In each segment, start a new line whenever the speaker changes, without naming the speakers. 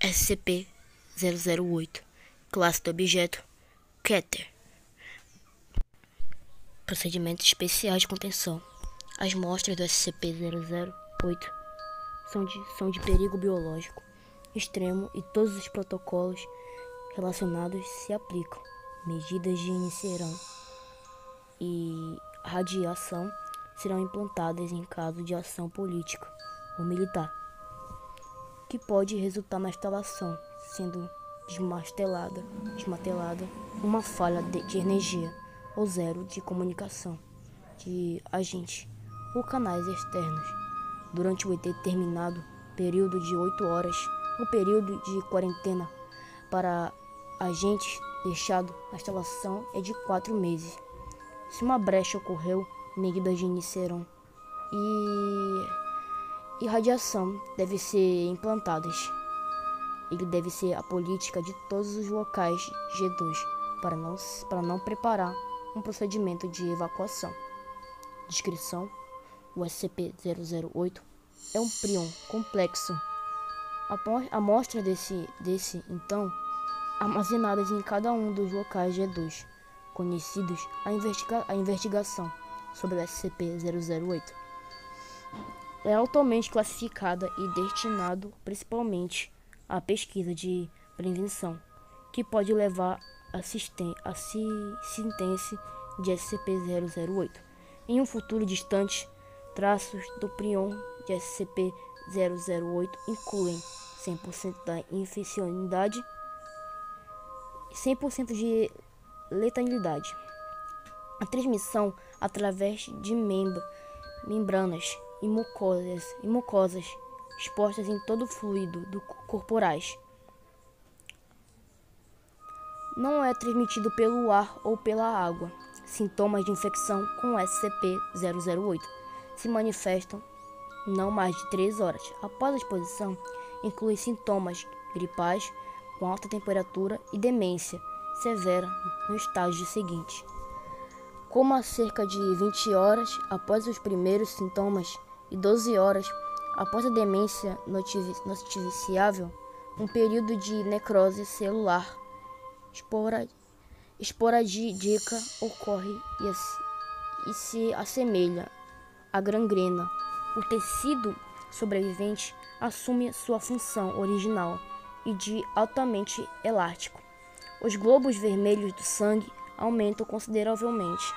SCP-008. Classe do objeto: Keter. Procedimentos especiais de contenção. As mostras do SCP-008 são de perigo biológico extremo e todos os protocolos relacionados se aplicam. Medidas de iniciação e radiação serão implantadas em caso de ação política ou militar, que pode resultar na instalação sendo desmantelada uma falha de energia ou zero de comunicação de agentes ou canais externos durante o determinado período de 8 horas. O período de quarentena para agentes deixado na instalação é de 4 meses. Se uma brecha ocorreu, medidas de iniciação e radiação devem ser implantadas. Ele deve ser a política de todos os locais G2 para não preparar um procedimento de evacuação. Descrição: o SCP-008 é um prion complexo. Amostras desse então armazenadas em cada um dos locais G2 conhecidos. A investigação sobre o SCP-008 é altamente classificada e destinado principalmente à pesquisa de prevenção, que pode levar a sentença de SCP-008. Em um futuro distante, traços do prion de SCP-008 incluem 100% da infeccionidade e 100% de letalidade. A transmissão através de membranas e mucosas expostas em todo o fluido corporais. Não é transmitido pelo ar ou pela água. Sintomas de infecção com SCP-008 se manifestam não mais de 3 horas após a exposição. Inclui sintomas gripais com alta temperatura e demência severa no estágio seguinte. Como a cerca de 20 horas após os primeiros sintomas e 12 horas após a demência noticiável, um período de necrose celular esporádica ocorre e se assemelha à gangrena. O tecido sobrevivente assume sua função original e de altamente elástico. Os globos vermelhos do sangue aumentam consideravelmente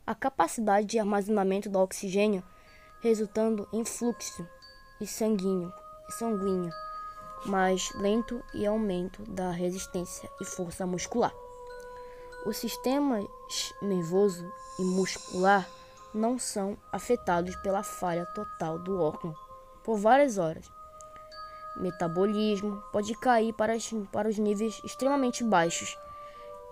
a capacidade de armazenamento do oxigênio, resultando em fluxo sanguíneo mais lento e aumento da resistência e força muscular. Os sistemas nervoso e muscular não são afetados pela falha total do órgão por várias horas. Metabolismo pode cair para os níveis extremamente baixos,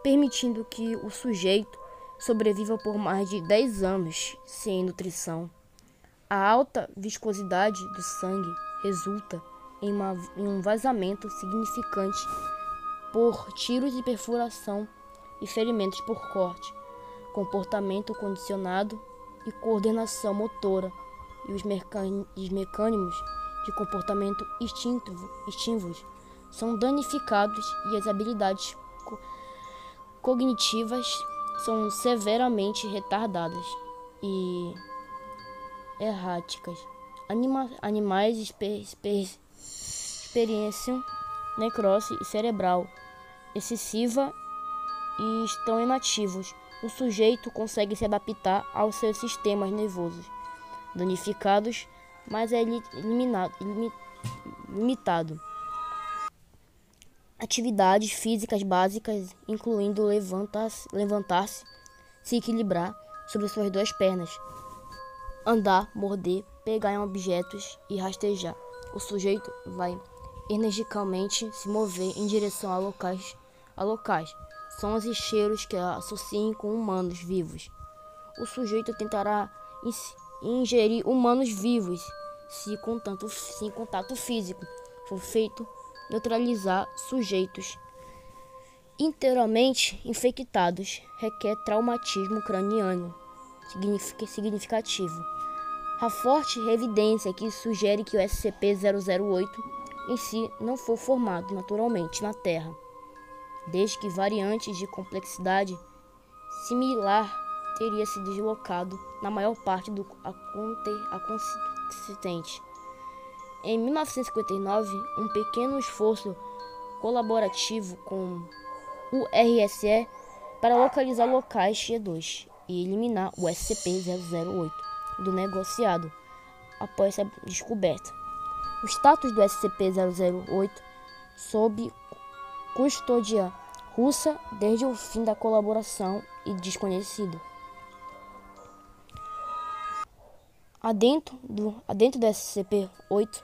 permitindo que o sujeito sobreviva por mais de 10 anos sem nutrição. A alta viscosidade do sangue resulta em um vazamento significante por tiros de perfuração e ferimentos por corte, comportamento condicionado e coordenação motora, e os mecanismos de comportamento instintivos são danificados e as habilidades cognitivas são severamente retardadas e erráticas. Animais experienciam necrose cerebral excessiva e estão inativos. O sujeito consegue se adaptar aos seus sistemas nervosos danificados, mas é limitado. Atividades físicas básicas, incluindo levantar-se, se equilibrar sobre suas 2 pernas, andar, morder, pegar em objetos e rastejar. O sujeito vai energicamente se mover em direção a locais, sons e cheiros que associem com humanos vivos. O sujeito tentará ingerir humanos vivos se contato físico for feito, neutralizar sujeitos inteiramente infectados requer traumatismo craniano significativo. Há forte evidência que sugere que o SCP-008 em si não for formado naturalmente na Terra, desde que variantes de complexidade similar teria se deslocado na maior parte do acontecente. Em 1959, um pequeno esforço colaborativo com o RSE para localizar locais G2 e eliminar o SCP-008 do negociado após essa descoberta. O status do SCP-008 sob custódia russa desde o fim da colaboração e desconhecido. Adentro do SCP-8,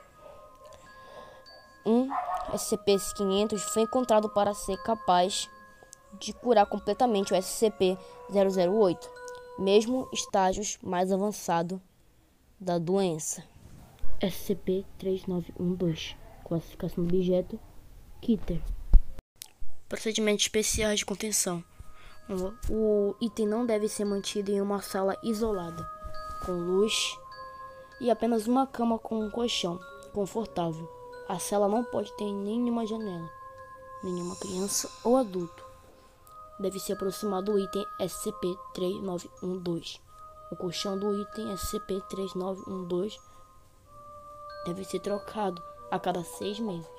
um SCP-500 foi encontrado para ser capaz de curar completamente o SCP-008, mesmo estágios mais avançados da doença. SCP-3912, classificação do objeto, Keter. Procedimentos especiais de contenção. O item não deve ser mantido em uma sala isolada, com luz e apenas uma cama com um colchão confortável. A cela não pode ter nenhuma janela. Nenhuma criança ou adulto deve se aproximar do item SCP-3912. O colchão do item SCP-3912 deve ser trocado a cada 6 meses.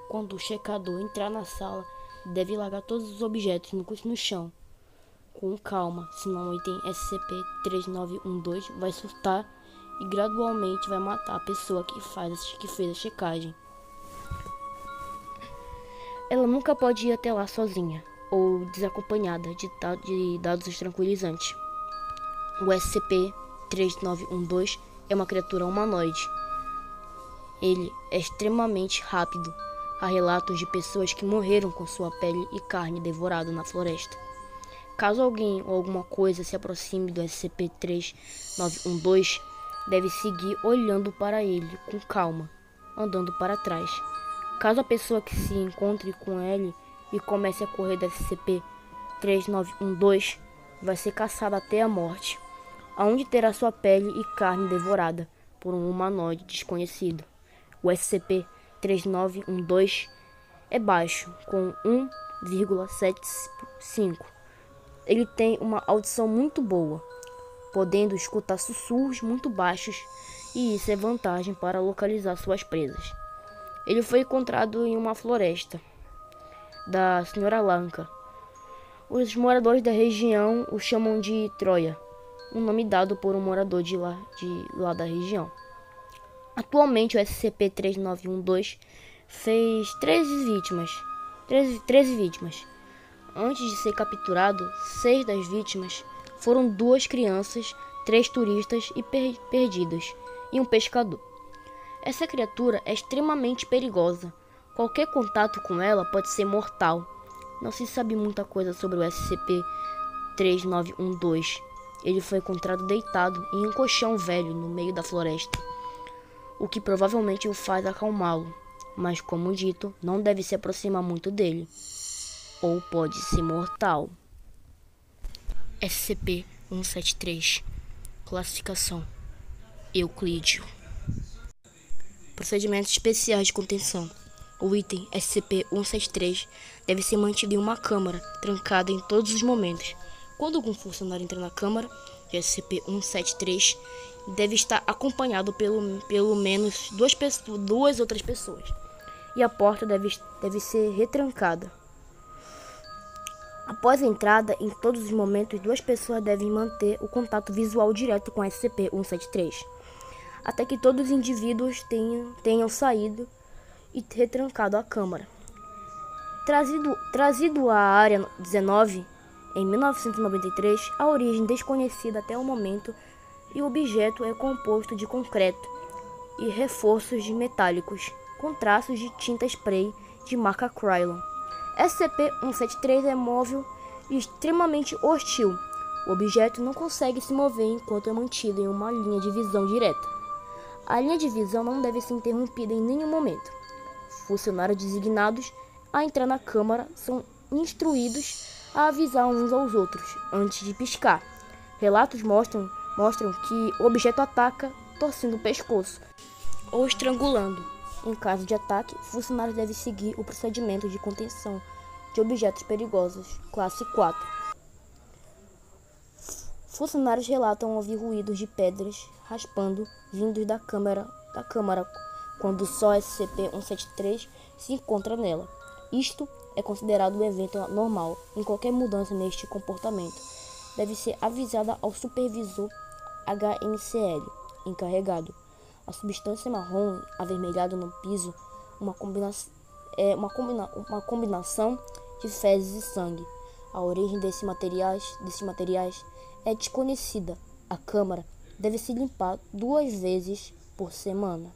Quando o checador entrar na sala, deve largar todos os objetos no chão com calma, senão o item SCP-3912 vai surtar e gradualmente vai matar a pessoa que fez a checagem. Ela nunca pode ir até lá sozinha ou desacompanhada de dados tranquilizantes. O SCP-3912 é uma criatura humanoide. Ele é extremamente rápido. Há relatos de pessoas que morreram com sua pele e carne devorada na floresta. Caso alguém ou alguma coisa se aproxime do SCP-3912, deve seguir olhando para ele com calma, andando para trás. Caso a pessoa que se encontre com ele e comece a correr do SCP-3912, vai ser caçada até a morte, aonde terá sua pele e carne devorada por um humanoide desconhecido. O SCP-3912 é baixo, com 1,75. Ele tem uma audição muito boa, podendo escutar sussurros muito baixos, e isso é vantagem para localizar suas presas. Ele foi encontrado em uma floresta da Sra. Lanka. Os moradores da região o chamam de Troia, um nome dado por um morador de lá da região. Atualmente o SCP-3912 fez 13 vítimas. Antes de ser capturado, 6 das vítimas foram 2 crianças, 3 turistas e perdidos, e um pescador. Essa criatura é extremamente perigosa. Qualquer contato com ela pode ser mortal. Não se sabe muita coisa sobre o SCP-3912. Ele foi encontrado deitado em um colchão velho no meio da floresta, o que provavelmente o faz acalmá-lo, mas como dito, não deve se aproximar muito dele, ou pode ser mortal. SCP-173. Classificação: Euclídeo. Procedimentos especiais de contenção. O item SCP-173 deve ser mantido em uma câmara, trancada em todos os momentos. Quando algum funcionário entrar na câmara de SCP-173, deve estar acompanhado pelo menos 2 outras pessoas, e a porta deve ser retrancada. Após a entrada, em todos os momentos, 2 pessoas devem manter o contato visual direto com SCP-173, até que todos os indivíduos tenham saído e retrancado a câmara. Trazido à Área 19, em 1993, a origem desconhecida até o momento, e o objeto é composto de concreto e reforços metálicos, com traços de tinta spray de marca Krylon. SCP-173 é móvel e extremamente hostil. O objeto não consegue se mover enquanto é mantido em uma linha de visão direta. A linha de visão não deve ser interrompida em nenhum momento. Funcionários designados a entrar na câmara são instruídos a avisar uns aos outros antes de piscar. Relatos mostram que o objeto ataca torcendo o pescoço ou estrangulando, Em caso de ataque, funcionários devem seguir o procedimento de contenção de objetos perigosos, classe 4. Funcionários relatam ouvir ruídos de pedras raspando vindos da câmara quando só SCP-173 se encontra nela. Isto é considerado um evento normal. Em qualquer mudança neste comportamento, deve ser avisada ao supervisor HMCL encarregado. A substância marrom avermelhada no piso uma combinação de fezes e sangue. A origem desses materiais é desconhecida. A câmara deve se limpar 2 vezes por semana.